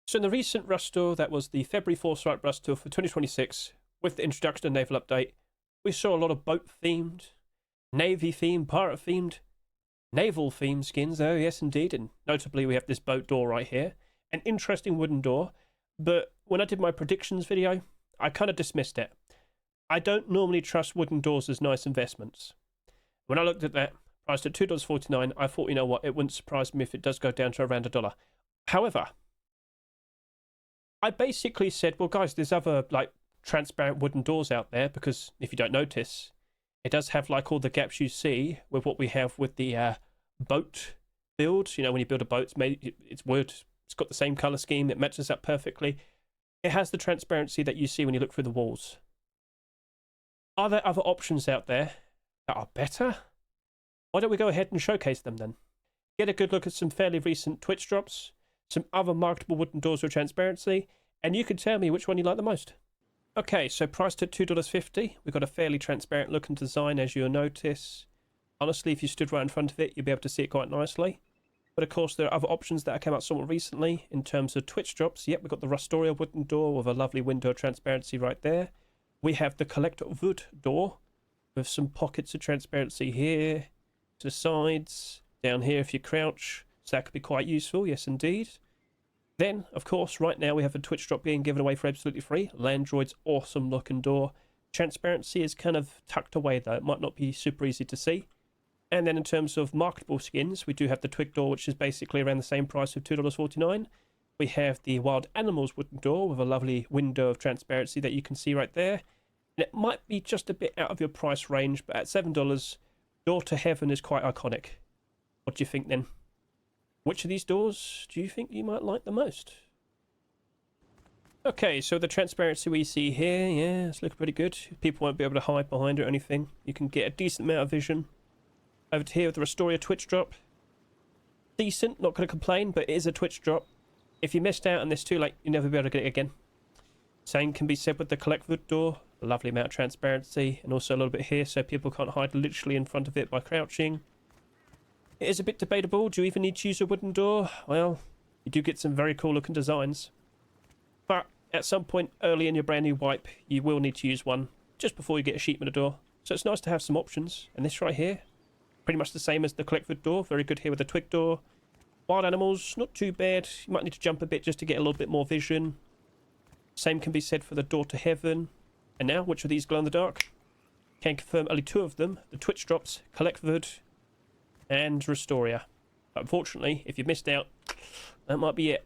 So in the recent Rust tour, that was the February Foresight Rust tour for 2026, with the introduction of Naval Update, we saw a lot of boat-themed, Navy-themed, pirate-themed, naval-themed skins. Oh, yes, indeed. And notably, we have this boat door right here. An interesting wooden door. But when I did my predictions video, I kind of dismissed it. I don't normally trust wooden doors as nice investments. When I looked at that, priced at $2.49, I thought, you know what, it wouldn't surprise me if it does go down to around $1. However, I basically said, well, guys, there's other, like, transparent wooden doors out there, because if you don't notice, it does have, like, all the gaps you see with what we have with the boat build. You know, when you build a boat, it's wood, it's got the same color scheme, it matches up perfectly. It has the transparency that you see when you look through the walls. Are there other options out there that are better? Why don't we go ahead and showcase them then? Get a good look at some fairly recent Twitch drops, some other marketable wooden doors with transparency, and you can tell me which one you like the most. Okay, so priced at $2.50, we've got a fairly transparent look and design, as you'll notice. Honestly, if you stood right in front of it, you'd be able to see it quite nicely. But of course, there are other options that have come out somewhat recently in terms of Twitch drops. Yep, we've got the Rustoria wooden door with a lovely window of transparency right there. We have the Collect Wood door with some pockets of transparency here, to the sides, down here if you crouch. So that could be quite useful, yes indeed. Then, of course, right now we have a Twitch drop being given away for absolutely free. Landroid's awesome looking door. Transparency is kind of tucked away though. It might not be super easy to see. And then in terms of marketable skins, we do have the Twig door, which is basically around the same price of $2.49. We have the Wild Animals wooden door with a lovely window of transparency that you can see right there. And it might be just a bit out of your price range, but at $7, Door to Heaven is quite iconic. What do you think then? Which of these doors do you think you might like the most? Okay, so the transparency we see here, yeah, it's looking pretty good. People won't be able to hide behind it or anything. You can get a decent amount of vision. Over to here with the Rustoria Twitch drop. Decent, not going to complain, but it is a Twitch drop. If you missed out on this too late, you'll never be able to get it again. Same can be said with the Collect Wood door. A lovely amount of transparency, and also a little bit here so people can't hide literally in front of it by crouching. It is a bit debatable. Do you even need to use a wooden door? Well, you do get some very cool looking designs. But at some point early in your brand new wipe, you will need to use one just before you get a sheet metal door. So it's nice to have some options. And this right here, pretty much the same as the Collect Wood door. Very good here with the Twig door. Wild Animals, not too bad. You might need to jump a bit just to get a little bit more vision. Same can be said for the Door to Heaven. And now, which of these glow in the dark? Can confirm only two of them. The Twitch drops, Collect Wood and Rustoria. But unfortunately, if you missed out, that might be it.